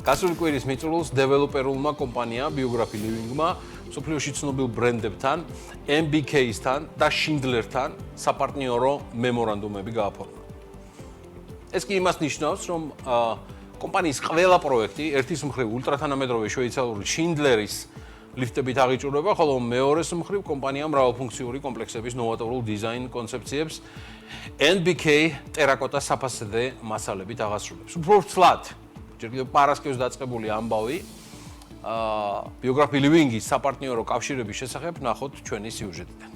გასული კვირის მიწურულს დეველოპერულმა კომპანია Biography Living-მა სოფლიოში ცნობილ ბრენდებთან, MBK-სთან და Schindler-თან საპარტნიორო მემორანდუმები გააფორმა. ეს კი იმას ნიშნავს, რომ კომპანიის ყველა პროექტი ერთის მხრივ ულტრათანამედროვე შვეიცარიული Schindler-ის ლიფტებით აღიჭურება, ხოლო მეორეს მხრივ კომპანია მრავალფუნქციური კომპლექსების ნოვატორულ დიზაინ კონცეფციებს NBK ტერაკოტა საფასადე მასალებით აღასრულებს. უფრო ცლად, ჯერ კიდევ პარასკევს დაწყებული ამბავი Biography Living-ის საპარტნიორო კავშირების შესახებ ნახოთ ჩვენი სიუჟეტიდან.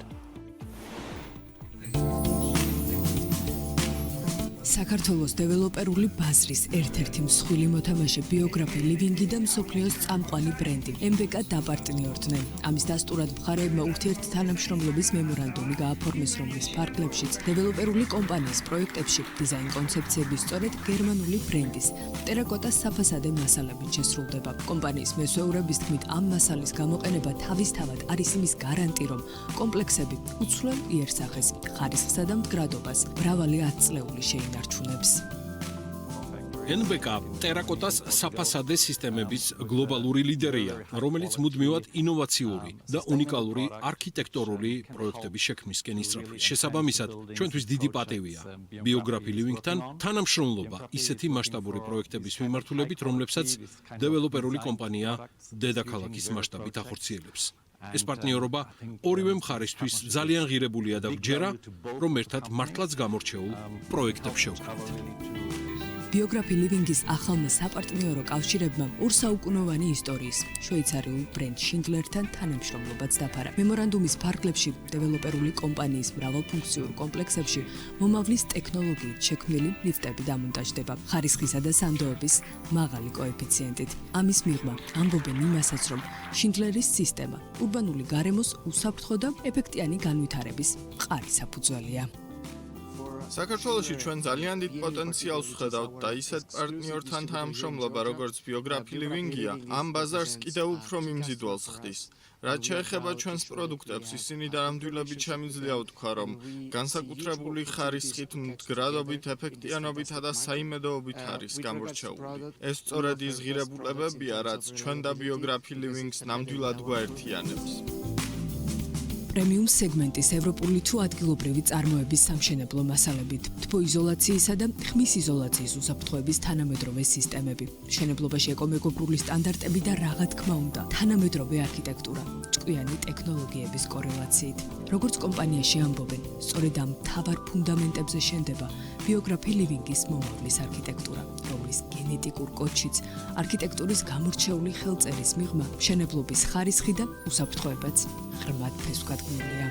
საქართველოს დეველოპერული ბაზრის ერთ-ერთი მსხვილი მოთამაშე Biography Living-ი და მსოფლიოს წამყვანი ბრენდი MBK დაპარტნიორდნენ. ამის დასტურად მხარეებმა ურთიერთთანამშრომლობის მემორანდუმი გააფორმეს, რომლის ფარგლებშიც დეველოპერული კომპანიის პროექტებში დიზაინ კონცეფციები სწორედ გერმანული ბრენდის ტერაკოტას საფასადე მასალებით შესრულდება. კომპანიის მესვეურების თქმით, ამ მასალის გამოყენება თავისთავად არის იმის გარანტი, რომ კომპლექსები უცვლელ იერსახეს, ხარისხსა და მდგრადობას მრავალი ათწლეული შეინარჩუნებს. NBK ტერაკოტას საფასადე სისტემების გლობალური ლიდერია, რომელიც მუდმივად ინოვაციური და უნიკალური არქიტექტურული პროექტების შექმნისკენ ისწრაფვის. შესაბამისად, ჩვენთვის დიდი პატივია Biography Living-თან თანამშრომლობა ისეთი მასშტაბური პროექტების მიმართულებით, რომლებსაც დეველოპერული კომპანია დედაქალაქის მასშტაბით ახორციელებს. ეს პარტნიორობა ორივე მხარისთვის ძალიან ღირებულია და ვჯერა, რომ ერთად მართლაც გამორჩეულ პროექტებს შევქმნით. Biography Living-ის ახალმა საპარტნიორო კავშირებმა ორსაუკუნოვანი ისტორიის შვეიცარიულ ბრენდ Schindler-თან თანამშრომლობაც დაფარა. მემორანდუმის ფარგლებში დეველოპერული კომპანიის მრავალფუნქციურ კომპლექსებში მომავლის ტექნოლოგიით შექმნილი ლიფტები დამონტაჟდება ხარისხისა და სანდოების მაღალი კოეფიციენტით. ამის მიღმა ამბობენ იმასაც, რომ Schindler-ის სისტემა ურბანული გარემოს უსაფრთხო და ეფექტიანი განვითარების მყარი საფუძველია. საქართველოში ჩვენ ძალიან დიდ პოტენციალს ვხედავთ და ისეთ პარტნიორთან თანამშრომლობა, როგორც Biography Living-ია, ამ ბაზარს კიდევ უფრო მიმზიდველს ხდის. რაც შეეხება ჩვენს პროდუქტებს, ისინი დანამდვილებით შემიძლია ვთქვა, რომ განსაკუთრებული ხარისხით, მდგრადობით, ეფექტიანობითა და საიმედოობით არის გამორჩეული. ეს სწორედ ის ღირებულებებია, რაც ჩვენ და Biography Living-ს ნამდვილად გვაერთიანებს. პრემიუმ სეგმენტის ევროპული თუ ადგილობრივი წარმოების სამშენებლო მასალებით, თბოიზოლაციისა და ხმის იზოლაციის უსაფრთხოების თანამედროვე სისტემები, მშენებლობაში ეკომეგობრული სტანდარტები და რა თქმა უნდა, თანამედროვე არქიტექტურა, ჭკვიანი ტექნოლოგიების კორელაციით. როგორც კომპანიაში ამბობენ, სწორედ ამ მთავარ ფუნდამენტებზე შენდება Biography Living-ის მომავლის არქიტექტურა, რომლის გენეტიკურ კოდშიც არქიტექტურის გამორჩეული ხელწერის მიღმა, მშენებლობის ხარისხი და უსაფრთხოებაც ღრმად ფესვგადგმულია.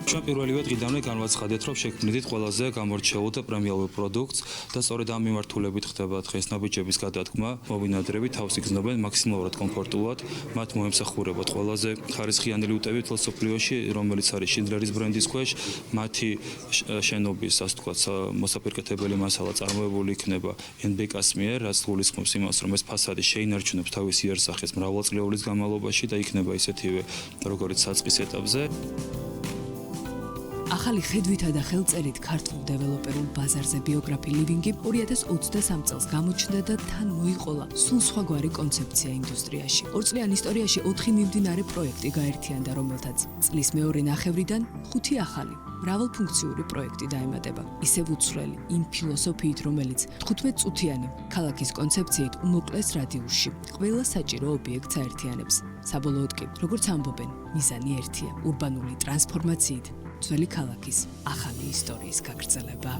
ჩვენ პირველივე დღიდანვე განვაცხადეთ, რომ შექმნით ყველაზე გამორჩეულ და პრემიუმულ პროდუქტს და სწორედ ამ მიმართულებით ხდება დღეს ნაბიჯების გადადგმა. მოვინადრებით თავს იგრძნობენ მაქსიმალურად კომფორტულად, მათ მოემსახურებათ ყველაზე ხარისხიანი ლიფტები მთელ მსოფლიოში, რომელიც არის Schindler-ის ბრენდის ქვეშ, მათი შენობის, ასე ვთქვათ, მოსაპირკეთებელი მასალა წარმოებული იქნება NBK-ს მიერ, რაც გულისხმობს იმას, რომ ეს ფასადი შეინარჩუნებს თავის იერსახეს მრავალწლეულის განმავლობაში და იქნება ისეთივე, როგორც საწყის ეტაპზე. ახალი ხედვითა და ხელწერით ქართულ დეველოპერულ ბაზარზე Biography Living-ი 2023 წელს გამოჩნდა და თან მოიყოლა სულ სხვაგვარი კონცეფცია ინდუსტრიაში. ორწლიან ისტორიაში 4 მიმდინარე პროექტი გაერთიანდა, რომელთაც წლის მეორე ნახევრიდან 5 ახალი მრავალფუნქციური პროექტი დაემატება. ისევ უცვლელი იმ ფილოსოფიით, რომელიც 15 წუთიანი ქალაქის კონცეფციით უმოკლეს რადიუსში ყველა საჭირო ობიექტს აერთიანებს. საბოლოოდ კი, როგორც ამბობენ, მიზანი ერთია: ურბანული ტრანსფორმაციით ძველი ქალაქის ახალი ისტორიის გაგრძელება.